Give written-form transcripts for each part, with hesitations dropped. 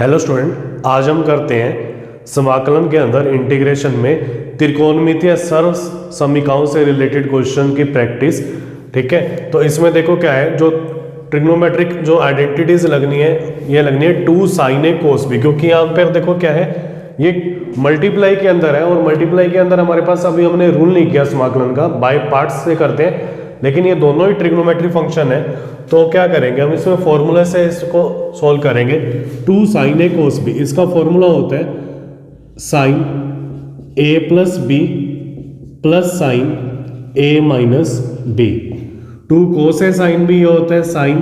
Hello student, आज हम करते हैं समाकलन के अंदर इंटीग्रेशन में त्रिकोणमितीय सर्व समीकरणों से रिलेटेड क्वेश्चन की प्रैक्टिस। ठीक है, तो इसमें देखो क्या है, जो ट्रिग्नोमेट्रिक जो आइडेंटिटीज लगनी है ये लगनी है 2 sin a cos b, क्योंकि यहाँ पर देखो क्या है, ये मल्टीप्लाई के अंदर है और मल्टीप्लाई के अंदर हमारे पास अभी हमने रूल नहीं किया समाकलन का, बाय पार्ट्स से करते हैं, लेकिन ये दोनों ही ट्रिग्नोमेट्रिक फंक्शन है। तो क्या करेंगे हम, इसमें फॉर्मूले से इसको सॉल्व करेंगे। 2 sin a cos b, इसका फॉर्मूला होता है sin a plus b plus sin a minus b. 2 cos a sin b होता है sin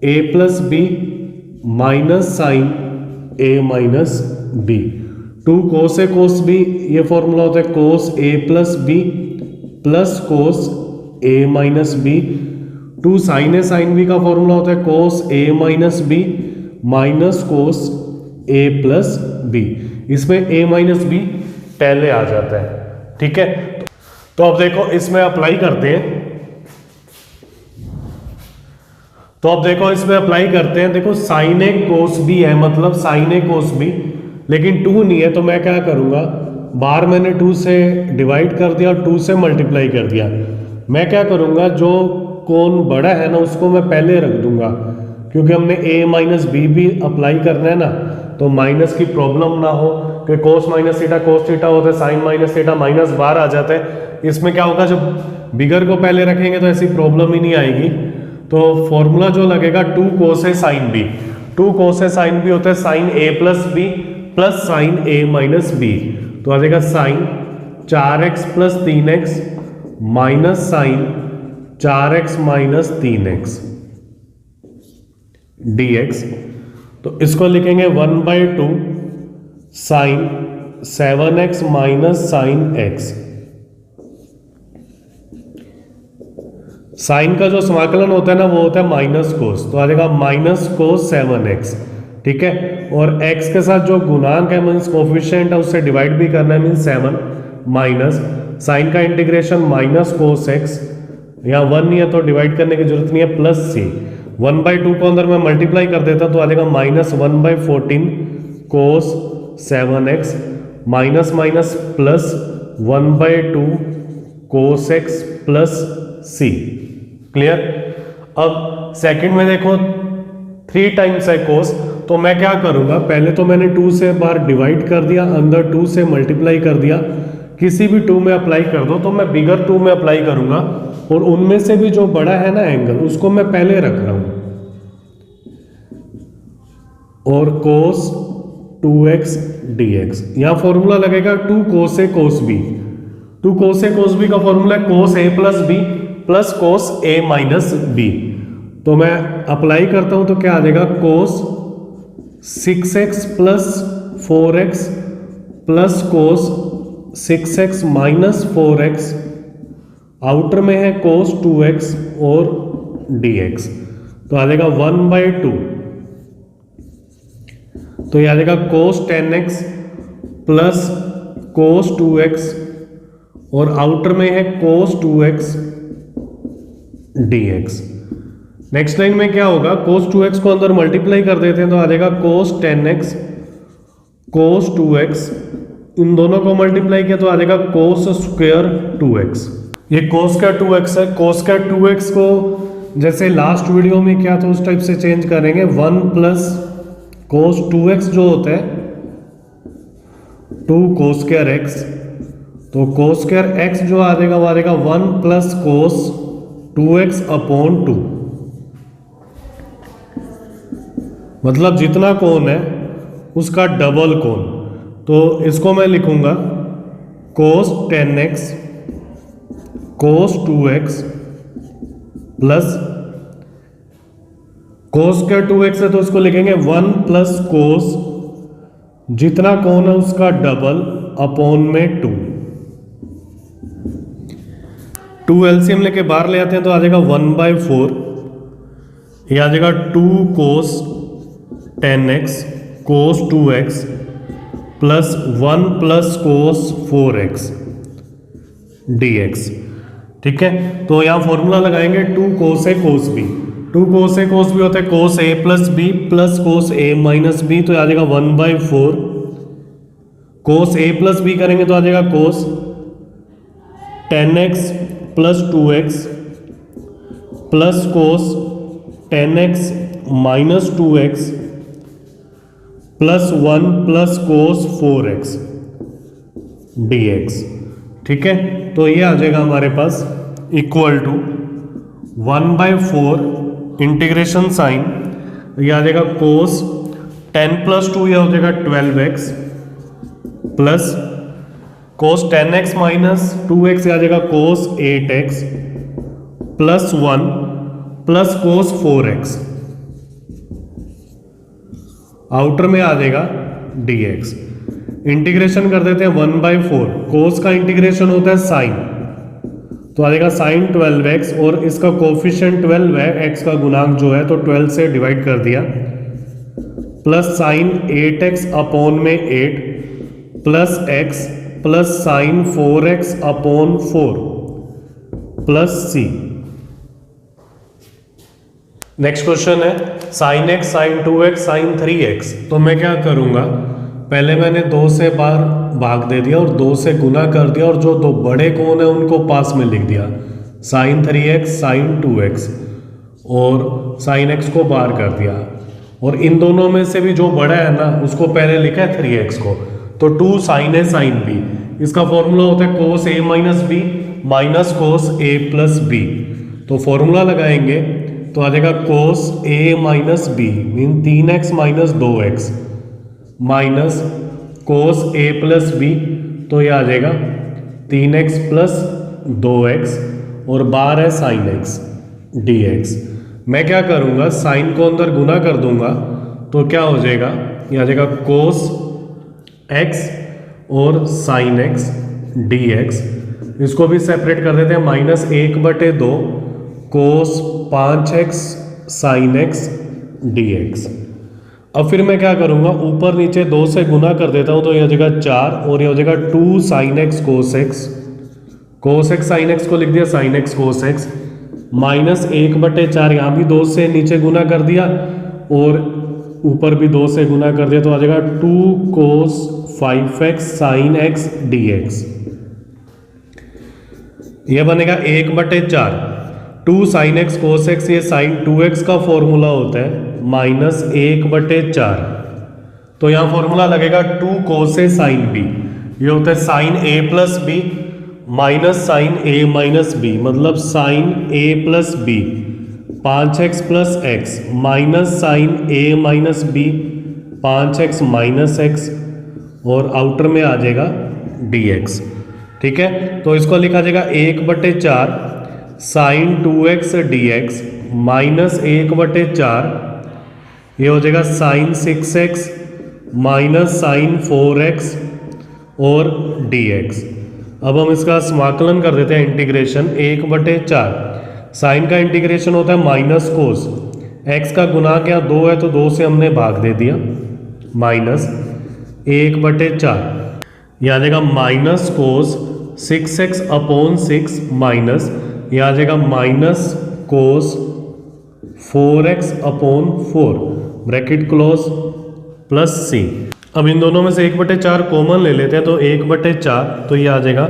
a plus B minus sin a minus b. 2 cos a cos b, ये formula होता है cos a plus b plus cos a minus b. 2 sin a sin b का formula होता है cos a minus b minus cos a plus b. इसमें a minus B पहले आ जाता है। ठीक है, तो अब देखो इसमें अप्लाई करते हैं। तो अब देखो इसमें अप्लाई करते हैं। देखो sin a cos b है, मतलब sin a cos b, लेकिन 2 नहीं है, तो मैं क्या करूंगा, बाहर मैंने 2 से डिवाइड कर दिया और 2 से मल्टीप्लाई कर दिया। मैं क्या करूंगा, जो कोण बड़ा है ना उसको मैं पहले रख दूंगा, क्योंकि हमने a माइनस बी भी अप्लाई करना है ना, तो माइनस की प्रॉब्लम ना हो कि cos minus theta cos theta होता है, sin माइनस थीटा माइनस बाहर आ जाता है। इसमें क्या होगा, जब बिगर को पहले रखेंगे तो ऐसी प्रॉब्लम ही नहीं आएगी। तो फॉर्मूला जो लगेगा 2 cos a sin b, 2 cos a sin b होता है sin a plus b plus sin a minus b. तो आ जाएगा sin 4x plus 3x minus sin 4x minus 3x dx। तो इसको लिखेंगे 1/2 sin 7x minus sin x। Sine का जो समाकलन होता है ना वो होता है माइनस कोस, तो आ जाएगा माइनस कोस 7x। ठीक है, और x के साथ जो गुणांक है मीन्स कोफिशिएंट है उससे डिवाइड भी करना है, मीन्स 7 माइनस साइन का इंटीग्रेशन माइनस कोस x, यहाँ 1 नहीं है तो डिवाइड करने की जरूरत नहीं है, प्लस c। 1/2 को अंदर मैं मल्टीप्लाई कर देता तो आ जाएगा माइनस 1/14 कोस 7x माइनस माइनस प्लस 1/2 कोस x प्लस c। क्लियर। अब सेकंड में देखो 3 टाइम्स है कोस, तो मैं क्या करूंगा, पहले तो मैंने 2 से बार डिवाइड कर दिया, अंदर 2 से मल्टीप्लाई कर दिया, किसी भी 2 में अप्लाई कर दो, तो मैं बिगर 2 में अप्लाई करूंगा और उनमें से भी जो बड़ा है ना एंगल उसको मैं पहले रख रहा हूं, और cos 2x dx। यहां फॉर्मूला लगेगा 2 cos a cos b। 2 cos a cos b का फॉर्मूला है cos a plus b plus cos a minus b। तो मैं अप्लाई करता हूं तो क्या आ जाएगा, cos 6x plus 4x plus cos 6x minus 4x, outer में है cos 2x और dx। तो आ जाएगा 1/2, तो ये आ जाएगा cos 10x plus cos 2x और आउटर में है cos 2x dx। Next line में क्या होगा, cos 2x को अंदर मल्टीप्लाई कर देते हैं तो आ जाएगा cos 10x cos 2x, इन दोनों को मल्टीप्लाई किया तो आ जाएगा cos स्क्वायर 2x। ये cos स्क्वायर 2x है। cos स्क्वायर 2x को जैसे लास्ट वीडियो में क्या तो उस टाइप से चेंज करेंगे, 1 प्लस cos 2x जो होता है 2 cos स्क्वायर x, तो cos स्क्वायर x जो आ जाएगा वो आ जाएगा 1 प्लस cos 2x अपॉन 2, मतलब जितना कोण है उसका डबल कोण। तो इसको मैं लिखूंगा cos 10x cos 2x plus cos square 2x है तो इसको लिखेंगे 1 प्लस cos, जितना कोण है उसका डबल अपॉन में 2। 2 एलसीएम लेके बाहर ले आते हैं तो आ जाएगा 1/4, ये आ जाएगा 2 cos 10x cos 2x plus 1 plus cos 4x dx। ठीक है, तो यहां फॉर्मूला लगाएंगे 2 cos a cos b। 2 cos a cos b होता है cos a plus b plus cos a minus b, तो आ जाएगा 1/4। कोस ए प्लस बी करेंगे तो आ जाएगा कोस 10x plus 2x plus cos 10x minus 2x plus 1 plus कोस 4x dx। ठीक है, तो ये आ जाएगा हमारे पास इक्वल टू 1/4 इंटीग्रेशन साइन, ये आ जाएगा कोस 10 प्लस 2, ये हो जाएगा 12x plus cos 10x minus 2x, ये आ जाएगा कोस 8x प्लस 1 प्लस कोस 4x, आउटर में आ जाएगा dx। इंटीग्रेशन कर देते हैं 1/4, कोस का इंटीग्रेशन होता है साइन, तो आ जाएगा साइन 12x और इसका कोफिशिएंट 12 है, x का गुणांक जो है तो 12 से डिवाइड कर दिया, प्लस साइन 8x अपॉन में 8 plus x plus sine 4x upon 4 plus c। Next question है sine x sine 2x sine 3x। तो मैं क्या करूंगा, पहले मैंने 2 से बार भाग दे दिया और 2 से गुना कर दिया और जो दो बड़े कोण है उनको पास में लिख दिया, साइन 3x साइन 2x और साइन x को बाहर कर दिया, और इन दोनों में से भी जो बड़ा है ना उसको पहले लिखा है 3x को, तो 2 साइन a साइन b, इसका फॉर्मूला होता है cos a minus b minus cos a plus b. तो फॉर्मूला लगाएंगे तो आ जाएगा cos a minus b mean 3x minus 2x minus cos a plus b, तो ये आ जाएगा 3x प्लस 2x और बाहर है साइन x dx। मैं क्या करूँगा, साइन को अंदर गुना कर दूंगा तो क्या हो जाएगा, ये आ जाएगा कोस x और साइन x dx। इसको भी सेपरेट कर देते हैं, -1/2 कोस 5x साइन x dx। अब फिर मैं क्या करूंगा, ऊपर नीचे 2 से गुना कर देता हूं, तो ये हो जाएगा 4 और ये हो जाएगा 2 sine x cos x sign x को लिख दिया साइन x कोस x, -1/4 यहाँ भी 2 से नीचे गुना कर दिया और ऊपर भी 2 से गुना कर दिया, तो आ जाएगा 2 कोस 5x साइन x dx। ये बनेगा 1/4, 2 साइन x कोस x, ये साइन 2x का फॉर्मूला होता है -1/4, तो यहाँ फॉर्मूला लगेगा 2 कोस a साइन b, ये होता है sine a plus B minus sine a minus B, मतलब sine a plus B 5x plus x minus sine a minus B 5x minus x और आउटर में आ जाएगा dx। ठीक है, तो इसको लिखा जाएगा 1/4 साइन 2x dx माइनस 1/4, ये हो जाएगा sign 6x minus sign 4x और dx। अब हम इसका समाकलन कर देते हैं, इंटीग्रेशन 1/4, साइन का इंटीग्रेशन होता है माइनस कोस, x का गुणांक यहाँ 2 है तो 2 से हमने भाग दे दिया, माइनस 1/4, यह आ जाएगा minus cos 6x upon 6 minus, यह आ जाएगा minus cos 4x upon 4 bracket close plus c। अब इन दोनों में से 1/4 कॉमन ले लेते हैं, तो 1/4, तो ये आ जाएगा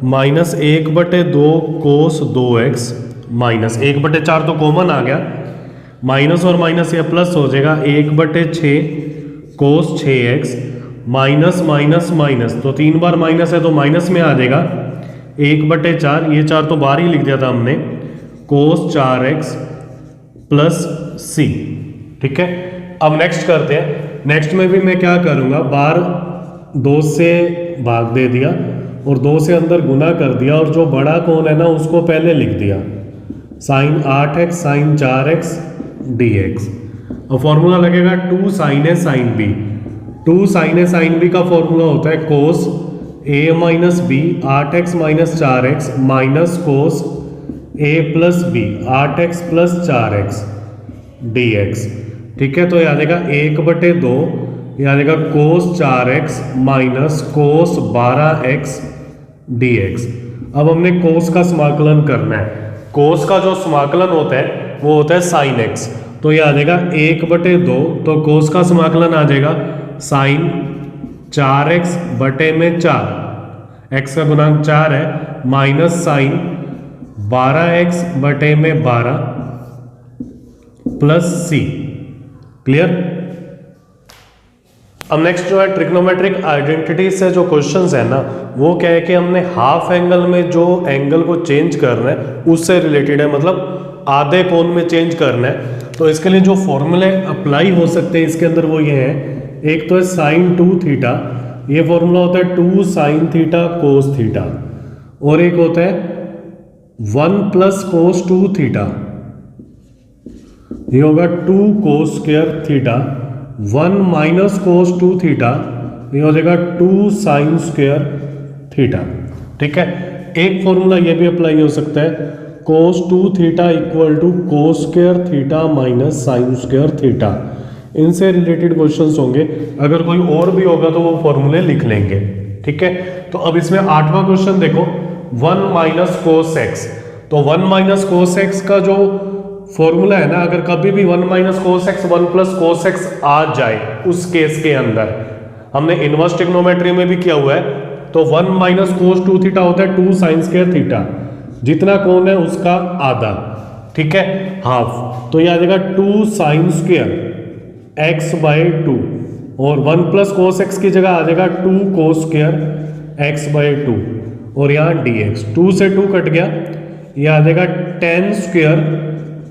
-1/2 कोस 2x माइनस 1/4 तो कॉमन आ गया, माइनस और माइनस ये प्लस हो जाएगा 1/6 कोस 6x माइनस माइनस माइनस, तो 3 बार माइनस है तो माइनस में आ जाएगा 1/4, ये 4 तो बाहर ही लिख दिया था हमने, कोस 4x प्लस c। ठीक है, अब नेक्स्ट करते हैं, नेक्स्ट में भी मैं क्या करूँगा, बार 2 से भाग दे दिया और 2 से अंदर गुना कर दिया और जो बड़ा कोण है ना उसको पहले लिख दिया, sine 8x sine 4x dx। और फॉर्मूला लगेगा 2 sine a sine b, 2 sine a sine b का फॉर्मूला होता है cos a minus b 8x minus 4x minus cos a plus b 8x plus 4x dx। ठीक है, तो ये आ जाएगा 1/2, ये आ जाएगा कोस 4x माइनस कोस 12x dx। अब हमने कोस का समाकलन करना है, कोस का जो समाकलन होता है वो होता है साइन एक्स। तो ये आ जाएगा 1/2, तो कोस का समाकलन आ जाएगा साइन 4x बटे में 4, x का गुणांक 4 है, माइनस साइन 12x बटे में 12 प्लस c। क्लियर। अब नेक्स्ट जो है ट्रिग्नोमेट्रिक आइडेंटिटी से जो क्वेश्चंस है ना, वो क्या है कि हमने हाफ एंगल में जो एंगल को चेंज करना है उससे रिलेटेड है, मतलब आधे कोण में चेंज करना है। तो इसके लिए जो फॉर्मूले अप्लाई हो सकते हैं इसके अंदर वो ये है, एक तो है साइन 2 थीटा, ये फॉर्मूला होता है 2 साइन थीटा कोस थीटा, और एक होता है 1 प्लस कोस 2 थीटा, ये होगा 2 कोस स्क्वायर थीटा, 1 माइनस कोस 2 थीटा, ये हो जाएगा 2 साइन स्क्वायर थीटा। ठीक है, एक फॉर्मूला ये भी अप्लाई हो सकता है, cos 2 theta equal to cos square theta minus sine square theta. इनसे रिलेटेड क्वेश्चंस होंगे, अगर कोई और भी होगा तो वो फॉर्मूले लिख लेंगे। ठीक है, तो अब इसमें 8वां क्वेश्चन देखो, 1 माइनस कोस एक्स। तो 1 माइनस कोस एक्स का जो फॉर्मूला है ना, अगर कभी भी 1 minus cos x 1 plus cos x आ जाए उस केस के अंदर, हमने इनवर्स ट्रिग्नोमेट्री में भी किया हुआ है, तो 1 माइनस कोस 2 थीटा होता है 2 साइन स्क्वायर थीटा, जितना कोण है उसका आधा। ठीक है, हाफ, तो ये आ जाएगा 2 साइन स्क्वायर एक्स बाई 2, और 1 प्लस कोस एक्स की जगह आ जाएगा 2 कोस स्क्वायर एक्स बाई 2, और यहाँ dx 2 से 2 कट गया, ये आ जाएगा 10 square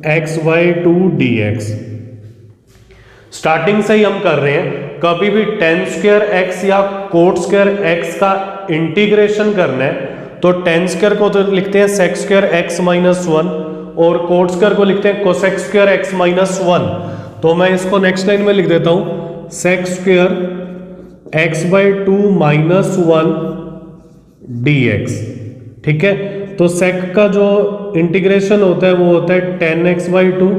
x by 2 dx। Starting से ही हम कर रहे हैं, कभी भी 10 स्क्वायर एक्स या कोट स्क्वायर एक्स का इंटीग्रेशन करना है तो 10 स्क्वायर को तो लिखते हैं सेक स्क्वायर एक्स माइनस 1, और कोट स्क्वायर को लिखते हैं कोसेक स्क्वायर एक्स माइनस 1। तो मैं इसको नेक्स्ट लाइन में लिख देता हूं, sec square x by 2 minus 1 dx। ठीक है, तो सेक का जो इंटीग्रेशन होता है वो होता है 10x बाई 2,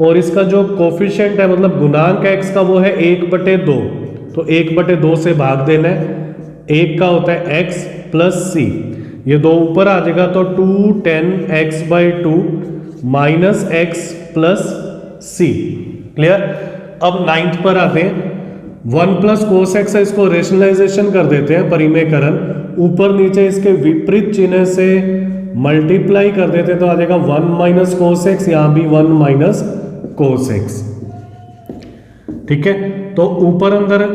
और इसका जो कोफिशिएंट है मतलब गुणांक x का वो है 1/2, तो 1/2 से भाग देना है, 1 का होता है x प्लस c, ये 2 ऊपर आ जाएगा तो 2 10x by 2 minus x plus c। Clear. अब 9th पर आते हैं, 1 प्लस कोस एक्स है, इसको रेशनलाइजेशन कर देते हैं, परिमेयकरण, ऊपर नीचे इसके विपरीत चिन्ह से मल्टीप्लाई कर देते हैं, तो आ जाएगा 1 माइनस कोस एक्स, यहां भी 1 माइनस कोस एक्स। ठीक है, तो ऊपर अंदर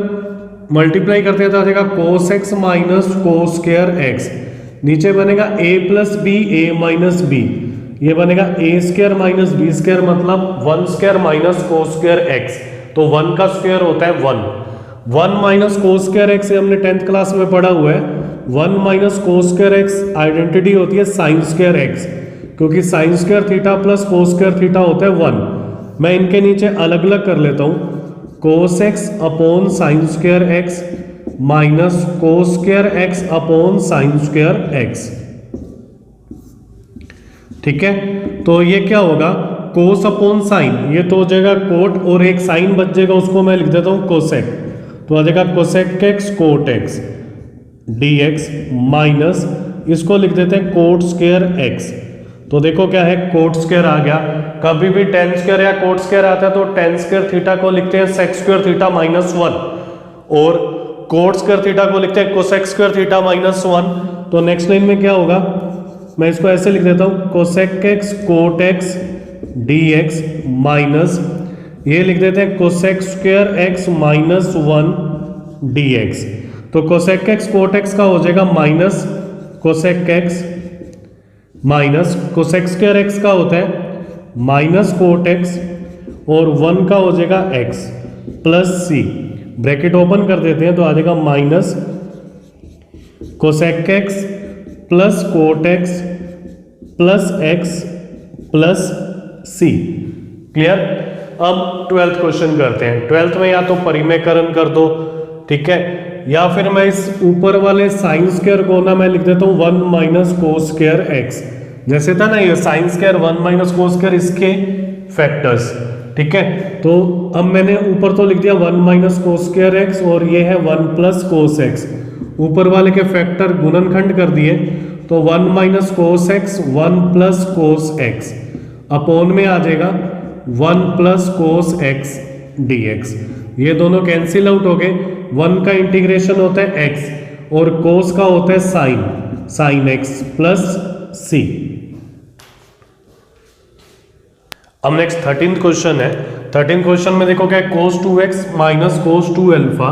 मल्टीप्लाई करते हैं तो आ जाएगा cos x minus cos square x, नीचे बनेगा a plus b a minus b, ये बनेगा a square minus b square, मतलब 1 square minus cos square x, तो 1 का स्क्वायर होता है 1 माइनस कोस स्क्वायर एक्स, हमने 10th क्लास में पढ़ा हुआ है, 1 minus cos square x identity होती है साइन स्क्वायर एक्स, क्योंकि sign square theta plus cos square theta होता है 1। मैं इनके नीचे अलग अलग कर लेता हूं, cos x upon sine square x minus cos square x upon sine square x. ठीक है, तो ये क्या होगा, कोस अपॉन साइन, ये तो हो जाएगा कोट, और एक साइन बच जाएगा, उसको मैं लिख देता हूं कोसेक, तो आ जाएगा cosec x cot x dx minus इसको लिख देते हैं कोट स्क्वायर एक्स। तो देखो क्या है, कोट स्क्वायर आ गया, कभी भी 10 स्क्वायर या कोट स्क्वायर आता है तो 10 स्क्वायर थीटा को लिखते हैं सेक स्क्वायर थीटा माइनस 1, और कोट स्क्वायर थीटा को लिखते हैं कोसेक स्क्वायर थीटा माइनस 1। तो नेक्स्ट लाइन में क्या होगा, मैं इसको ऐसे लिख देता हूं, cosec x cot x dx minus ये लिख देते हैं cosec square x minus 1 dx। तो कोसेक एक्स कोट एक्स का हो जाएगा minus cosec x, minus cosec square x का होता है माइनस कोट एक्स, और 1 का हो जाएगा x plus c, bracket open कर देते हैं तो आ जाएगा minus cosec x plus cot x plus x plus c। Clear. अब 12th क्वेश्चन करते हैं। 12th में या तो परिमेयकरण कर दो, ठीक है, या फिर मैं इस ऊपर वाले साइन स्क्वायर को ना मैं लिख देता हूं 1 माइनस कोस स्क्वायर एक्स, जैसे था ना ये sine square 1 minus cos square, इसके फैक्टर्स। ठीक है, तो अब मैंने ऊपर तो लिख दिया 1 माइनस कोस स्क्वायर एक्स, और ये है 1 प्लस कोस एक्स, ऊपर वाले के फैक्टर गुणनखंड कर दिए, तो 1 minus cos x 1 plus cos x, upon में आ जाएगा 1 plus cos x D x. ये दोनों कैंसिल आउट हो गए। 1 का इंटीग्रेशन होता है x और कोस का होता है साइन एक्स प्लस सी। अब नेक्स्ट 13th क्वेश्चन है। 13th क्वेश्चन में देखो क्या है, cos 2x माइनस कोस 2 अल्फा।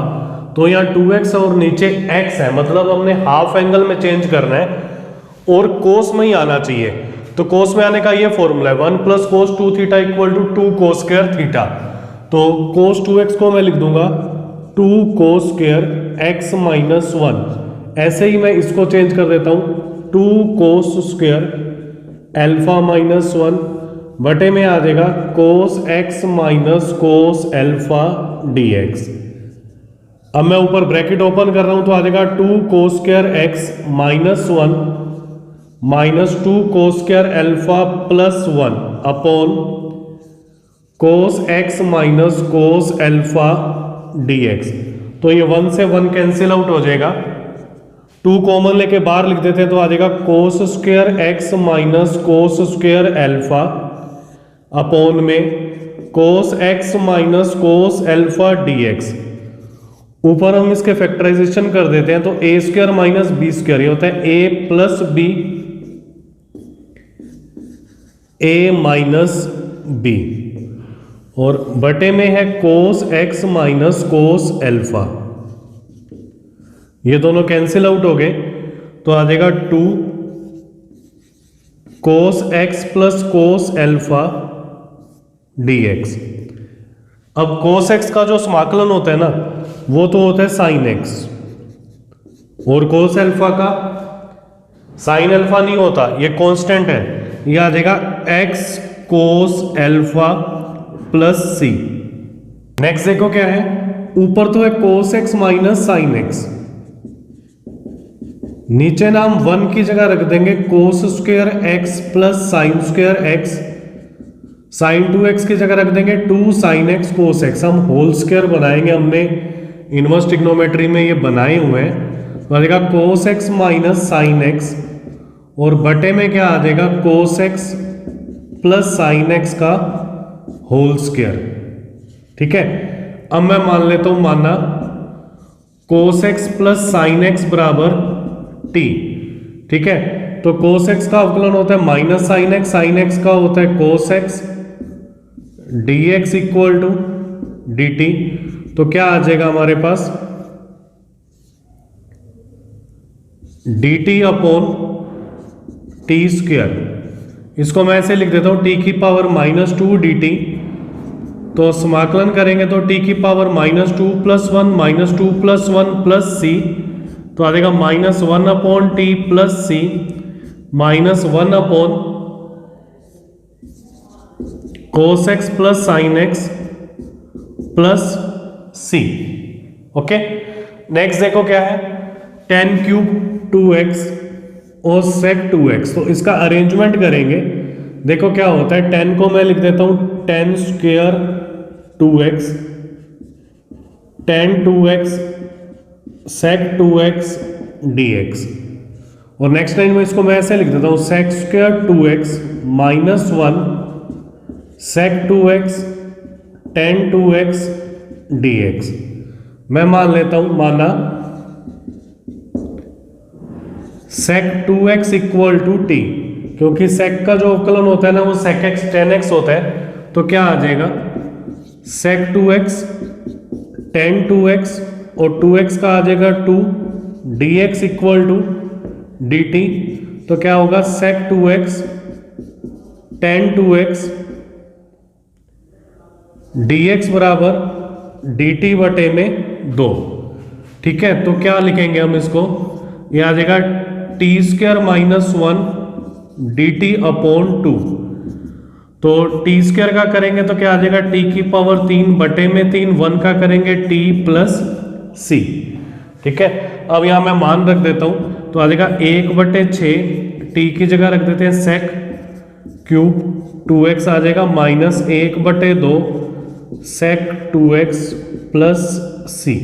तो यहाँ 2x और नीचे x है, मतलब हमने हाफ एंगल में चेंज करना है और कोस में ही आना चाहिए। तो कोस में आने का ये फॉर्मूला है 1 plus cos 2 theta equal to 2 cos square theta. तो कोस 2x को मैं लिख दूंगा 2 कोस स्क्वायर x माइनस 1। ऐसे ही मैं इसको चेंज कर देता हूं 2 कोस स्क्वायर अल्फा माइनस 1 बटे में आ जाएगा कोस x minus cos alpha dx। अब मैं ऊपर ब्रैकेट ओपन कर रहा हूं तो आ जाएगा 2 cos square x minus 1 minus 2 cos square alpha plus 1 upon कोस x minus cos alpha dx। तो ये 1 से 1 कैंसिल आउट हो जाएगा। 2 कॉमन लेके बाहर लिख देते हैं तो आ जाएगा कोस square x minus cos square alpha upon में कोस x minus cos alpha dx। ऊपर हम इसके फैक्टराइजेशन कर देते हैं तो a square minus b square, ये होता है a plus b a minus b और बटे में है cos x minus cos alpha. ये दोनों कैंसिल आउट हो गए तो आ जाएगा 2 कोस x plus cos alpha dx। अब कोस x का जो समाकलन होता है ना वो तो होता है साइन x और कोस अल्फा का साइन अल्फा नहीं होता, ये कांस्टेंट है। ये आ जाएगा x cos alpha plus c. Next देखो क्या है, ऊपर तो है cos x minus sine x, नीचे ना हम 1 की जगह रख देंगे cos square x plus sine square x। Sine 2x की जगह रख देंगे 2 साइन x कोस x। हम होल स्क्वायर बनाएंगे, हमने इनवर्स ट्रिग्नोमेट्री में ये बनाए हुए हैं। तो आ जाएगा कोस x माइनस साइन x और बटे में क्या आ जाएगा कोस x प्लस साइन x का होल स्क्वायर। ठीक है, अब मैं मान लेता हूं माना कोस x प्लस साइन x बराबर t। ठीक है, तो कोस x का अवकलन होता है माइनस साइन x का होता है cos x dx equal to dt। तो क्या आ जाएगा हमारे पास dt अपॉन टी स्क्वायर। इसको मैं ऐसे लिख देता हूं t की पावर माइनस 2 dt। तो समाकलन करेंगे तो t की power minus 2 plus 1 minus 2 plus 1 plus c। तो आ जाएगा minus 1 upon T plus C minus 1 upon cos x plus sine x plus C. Okay, next देखो क्या है, टेन क्यूब 2x और सेक 2x। तो इसका अरेंजमेंट करेंगे। देखो क्या होता है, 10 को मैं लिख देता हूं 10 स्क्वायर 2x, 10 2x सेक 2x dx। और नेक्स्ट लाइन में इसको मैं ऐसे लिख देता हूं सेक स्क्वायर 2x माइनस 1 सेक 2x 10 2x dx। मैं मान लेता हूं, माना सेक 2x इक्वल टू टी, क्योंकि सेक का जो अवकलन होता है ना वो सेक x 10x होता है। तो क्या आ जाएगा सेक 2x 10 2x और 2x का आ जाएगा 2 dx इक्वल टू dt। तो क्या होगा सेक 2x 10 2x dx बराबर dt बटे में 2। ठीक है, तो क्या लिखेंगे हम इसको, ये आ जाएगा T square minus 1 dt upon 2। तो टी स्क्वायर का करेंगे तो क्या आ जाएगा टी की पावर 3 बटे में 3, 1 का करेंगे टी प्लस सी। ठीक है, अब यहां मैं मान रख देता हूं तो आ जाएगा 1/6 टी की जगह रख देते हैं सेक क्यूब 2x आ जाएगा माइनस 1/2 सेक 2x प्लस सी।